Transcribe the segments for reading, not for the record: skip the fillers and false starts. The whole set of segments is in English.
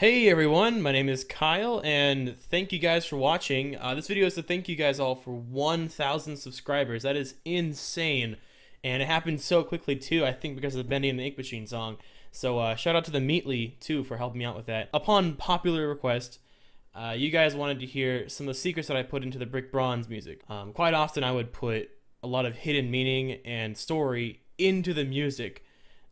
Hey everyone, my name is Kyle, and thank you guys for watching. This video is to thank you guys all for 1,000 subscribers. That is insane, and it happened so quickly too, I think because of the Bendy and the Ink Machine song. So shout out to the Meatly too for helping me out with that. Upon popular request, you guys wanted to hear some of the secrets that I put into the Brick Bronze music. Quite often I would put a lot of hidden meaning and story into the music,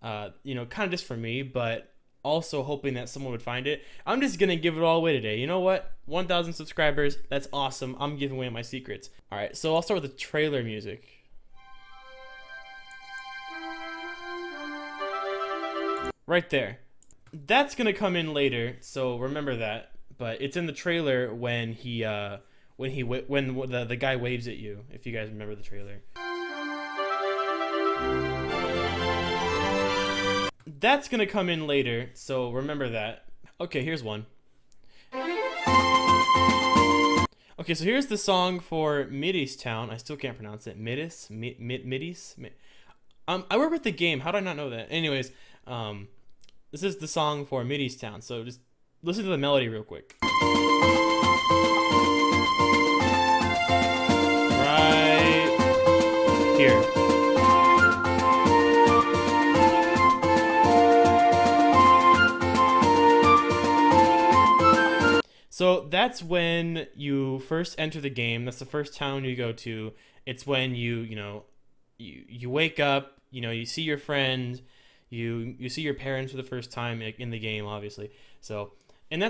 kind of just for me, but also hoping that someone would find it. I'm just gonna give it all away today. You know what? 1,000 subscribers, that's awesome. I'm giving away my secrets. Alright, so I'll start with the trailer music. Right there. That's gonna come in later, so remember that. But it's in the trailer when the guy waves at you, if you guys remember the trailer. That's gonna come in later, so remember that. Okay, here's one. Okay, so here's the song for Midistown. I still can't pronounce it. Midis? I work with the game. How do I not know that? Anyways, this is the song for Midistown. So just listen to the melody real quick. Right here. So that's when you first enter the game. That's the first town you go to. It's when you wake up, you see your friend, you see your parents for the first time in the game, obviously. So, and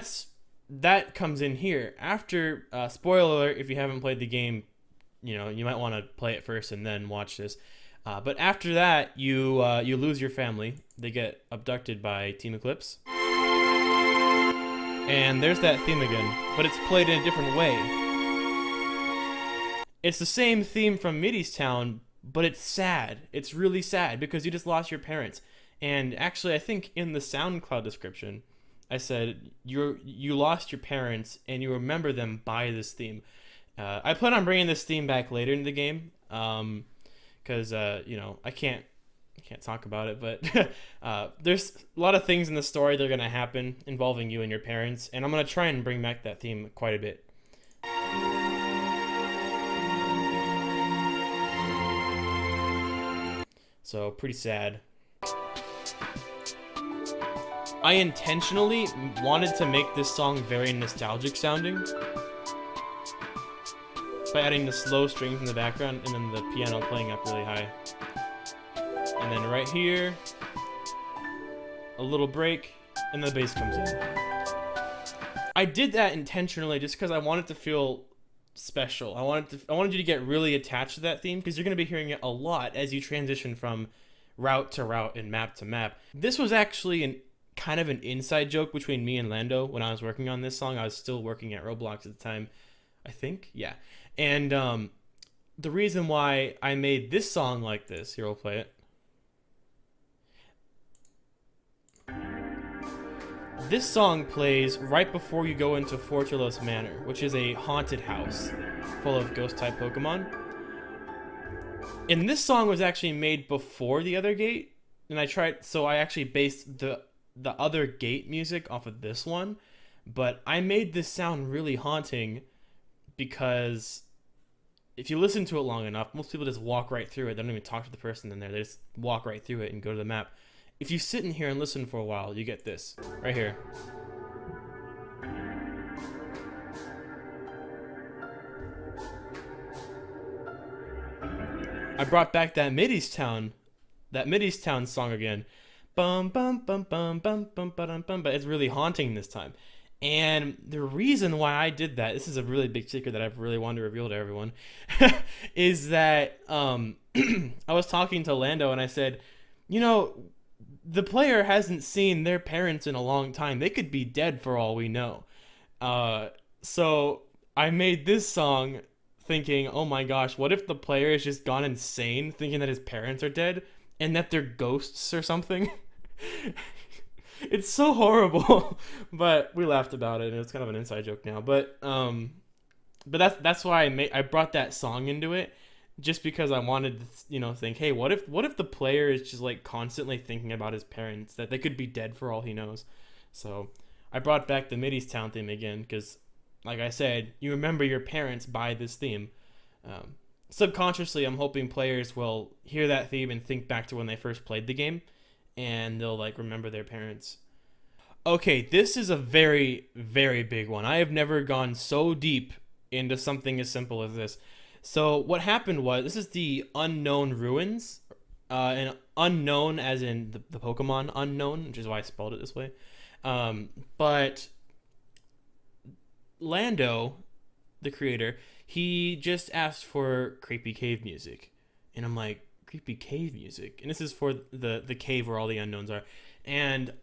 that comes in here. After, spoiler alert, if you haven't played the game, you might want to play it first and then watch this. But after that, you lose your family. They get abducted by Team Eclipse. And there's that theme again, but it's played in a different way. It's the same theme from Midistown, but it's sad. It's really sad because you just lost your parents. And actually, I think in the SoundCloud description, I said you lost your parents and you remember them by this theme. I plan on bringing this theme back later in the game, because I can't talk about it, but there's a lot of things in the story that are going to happen involving you and your parents, and I'm going to try and bring back that theme quite a bit. So, pretty sad. I intentionally wanted to make this song very nostalgic sounding by adding the slow strings in the background and then the piano playing up really high. And then right here, a little break, and the bass comes in. I did that intentionally just because I wanted to feel special. I wanted you to get really attached to that theme because you're going to be hearing it a lot as you transition from route to route and map to map. This was actually kind of an inside joke between me and Lando when I was working on this song. I was still working at Roblox at the time, I think. Yeah. And the reason why I made this song like this, here, I'll play it. This song plays right before you go into Fortulos Manor, which is a haunted house full of ghost-type Pokemon. And this song was actually made before the other gate, and I actually based the other gate music off of this one, but I made this sound really haunting because if you listen to it long enough, most people just walk right through it. They don't even talk to the person in there. They just walk right through it and go to the map. If you sit in here and listen for a while, you get this right here. I brought back that Midistown song again. Bum bum bum bum bum bum bum bum, but it's really haunting this time. And the reason why I did that, this is a really big secret that I've really wanted to reveal to everyone, is that I was talking to Lando and I said, the player hasn't seen their parents in a long time. They could be dead for all we know. So I made this song thinking, oh my gosh, what if the player has just gone insane thinking that his parents are dead and that they're ghosts or something? It's so horrible, but we laughed about it and it's kind of an inside joke now. But that's why I brought that song into it. Just because I wanted to, think, hey, what if the player is just like constantly thinking about his parents, that they could be dead for all he knows. So I brought back the Middy's Town theme again because, like I said, you remember your parents by this theme. Subconsciously, I'm hoping players will hear that theme and think back to when they first played the game, and they'll like remember their parents. Okay, this is a very, very big one. I have never gone so deep into something as simple as this. So what happened was, this is the Unknown Ruins, and unknown as in the Pokemon Unknown, which is why I spelled it this way. But Lando, the creator, he just asked for creepy cave music, and I'm like, creepy cave music, and this is for the cave where all the unknowns are, and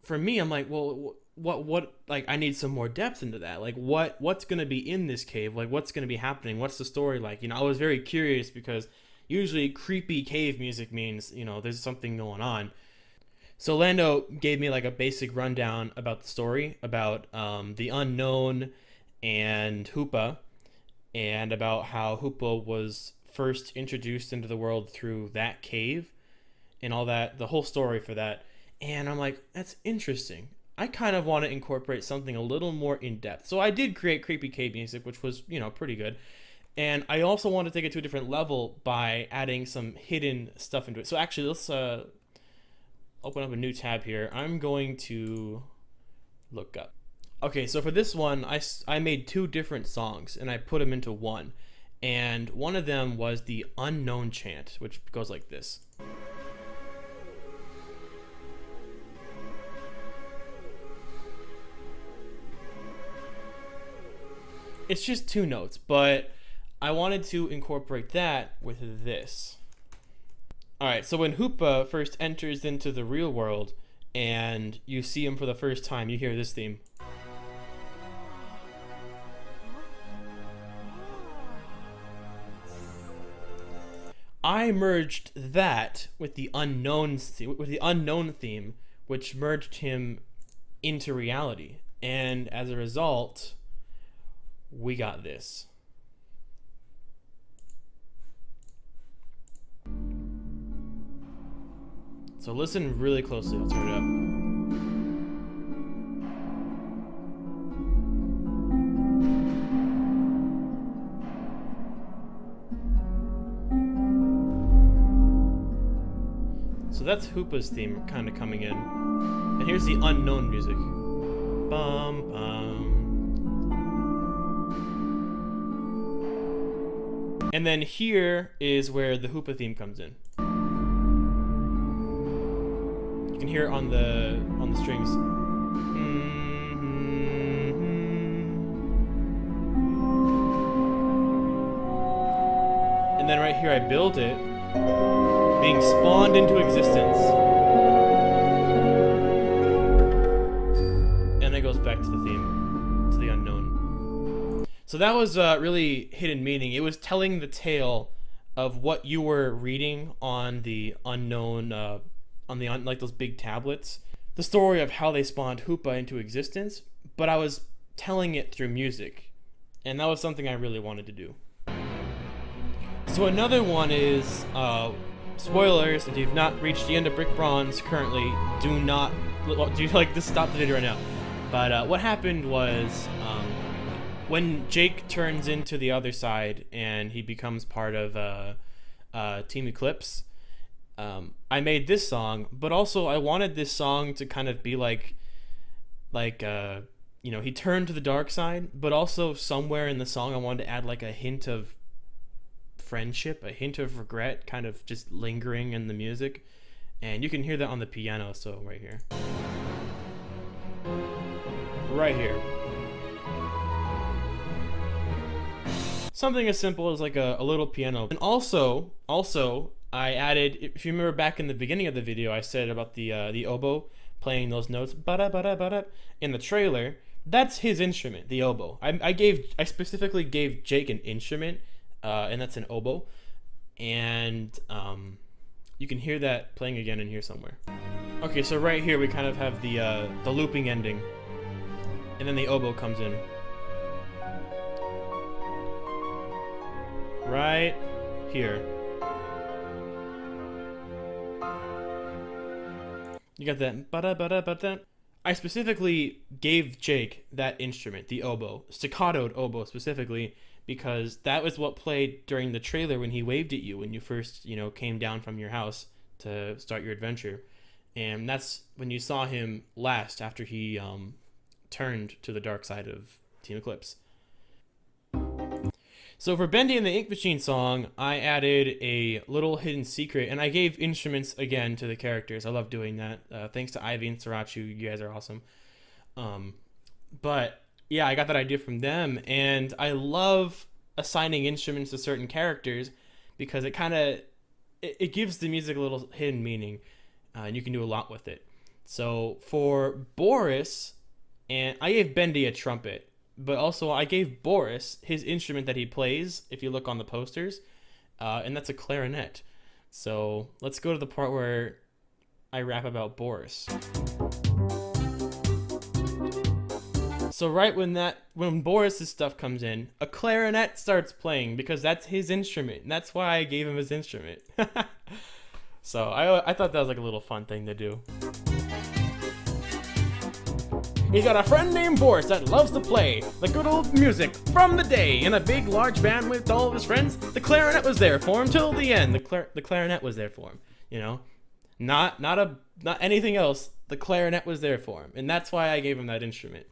for me, I'm like, well, what, like, I need some more depth into that. Like, what's going to be in this cave? Like, what's going to be happening? What's the story like? You know, I was very curious because usually creepy cave music means, you know, there's something going on. So Lando gave me like a basic rundown about the story, about the unknown and Hoopa, and about how Hoopa was first introduced into the world through that cave and all that, the whole story for that. And I'm like, that's interesting. I kind of want to incorporate something a little more in depth. So I did create creepy cave music, which was, you know, pretty good. And I also want to take it to a different level by adding some hidden stuff into it. So actually, let's open up a new tab here. I'm going to look up. Okay, so for this one, I made 2 different songs, and I put them into one. And one of them was the Unknown Chant, which goes like this. It's just 2 notes, but I wanted to incorporate that with this. Alright, so when Hoopa first enters into the real world and you see him for the first time, you hear this theme. I merged that with the unknown theme, which merged him into reality. And as a result, we got this. So listen really closely. I'll turn it up. So that's Hoopa's theme kind of coming in. And here's the unknown music. Bum, bum. And then here is where the Hoopa theme comes in. You can hear it on the strings. And then right here I build it, being spawned into existence. And it goes back to the theme, to the unknown. So that was really hidden meaning. It was telling the tale of what you were reading on the unknown, like those big tablets. The story of how they spawned Hoopa into existence, but I was telling it through music. And that was something I really wanted to do. So another one is, spoilers, if you've not reached the end of Brick Bronze currently, do you like to stop the video right now. But what happened was, when Jake turns into the other side and he becomes part of Team Eclipse, I made this song, but also I wanted this song to kind of be like you know, he turned to the dark side, but also somewhere in the song I wanted to add like a hint of friendship, a hint of regret, kind of just lingering in the music. And you can hear that on the piano, so right here. Right here. Something as simple as like a little piano. And also, I added, if you remember back in the beginning of the video, I said about the oboe playing those notes, ba-da-ba-da-ba-da, in the trailer. That's his instrument, the oboe. I specifically gave Jake an instrument, and that's an oboe. And you can hear that playing again in here somewhere. Okay, so right here we kind of have the looping ending, and then the oboe comes in. Right here. You got that ba-da-ba-da-ba-da. I specifically gave Jake that instrument, the oboe, staccatoed oboe specifically, because that was what played during the trailer when he waved at you when you first, came down from your house to start your adventure. And that's when you saw him last after he turned to the dark side of Team Eclipse. So for Bendy and the Ink Machine song, I added a little hidden secret, and I gave instruments again to the characters. I love doing that. Thanks to Ivy and Sriracha, you guys are awesome. But yeah, I got that idea from them, and I love assigning instruments to certain characters because it gives the music a little hidden meaning, and you can do a lot with it. So for Boris, and I gave Bendy a trumpet, but also I gave Boris his instrument that he plays, if you look on the posters, and that's a clarinet. So let's go to the part where I rap about Boris. So right when Boris's stuff comes in, a clarinet starts playing because that's his instrument, and that's why I gave him his instrument. So I thought that was like a little fun thing to do. He's got a friend named Boris that loves to play the good old music from the day. In a big, large band with all of his friends, the clarinet was there for him till the end. The clarinet was there for him, Not anything else. The clarinet was there for him, and that's why I gave him that instrument.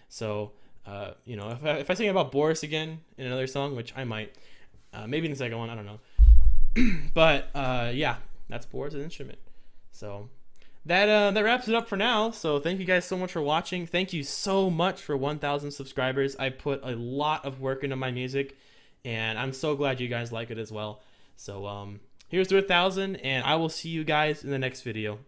So, if I sing about Boris again in another song, which I might, maybe in the second one, I don't know. But yeah, that's Boris' instrument. So that wraps it up for now. So thank you guys so much for watching. Thank you so much for 1,000 subscribers. I put a lot of work into my music, and I'm so glad you guys like it as well. So here's to 1,000, and I will see you guys in the next video.